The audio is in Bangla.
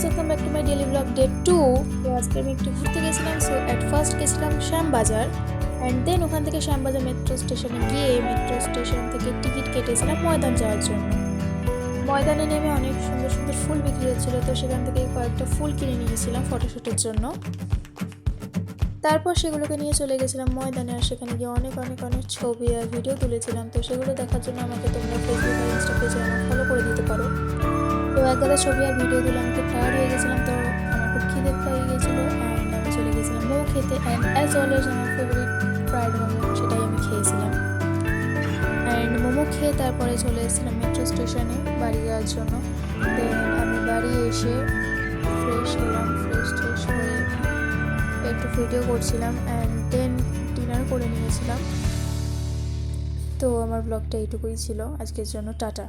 Welcome back to my daily blog day 2। তো আজকে আমি একটু ঘুরতে গেছিলাম। সো অ্যাট ফার্স্ট গেছিলাম শ্যামবাজার, অ্যান্ড দেন ওখান থেকে শ্যামবাজার মেট্রো স্টেশনে গিয়ে মেট্রো স্টেশন থেকে টিকিট কেটেছিলাম ময়দান যাওয়ার জন্য। ময়দানে নেমে অনেক সুন্দর সুন্দর ফুল বিক্রি হচ্ছিলো, তো সেখান থেকে কয়েকটা ফুল কিনে নিয়েছিলাম ফটোশ্যুটের জন্য। তারপর সেগুলোকে নিয়ে চলে গেছিলাম ময়দানে, আর সেখানে গিয়ে অনেক ছবি আর ভিডিও তুলেছিলাম। তো সেগুলো দেখার জন্য আমাকে তোমরা ফেসবুক আর ইনস্টা পেজে আমার ফলো করে দিতে পারো। তো একগাদা ছবি আর ভিডিওগুলো আমি খুব টায়ার্ড হয়ে গেছিলাম, তো আমার খুব খিদে পেয়ে গেছিলো, অ্যান্ড আমি চলে গেছিলাম মোমো খেতে। অ্যান্ড অ্যাজ অলওয়েজ আমার ফেভারিট ফ্রাইড মোমো, সেটাই আমি খেয়েছিলাম। অ্যান্ড মোমো খেয়ে তারপরে চলে এসেছিলাম মেট্রো স্টেশনে বাড়ি যাওয়ার জন্য। দেন আমি বাড়ি এসে ফ্রেশ হলাম, ফ্রেশ হয়ে একটু ভিডিও করছিলাম, অ্যান্ড দেন ডিনার করে নিয়েছিলাম। তো আমার ব্লগটা এইটুকুই ছিল আজকের জন্য। টাটা।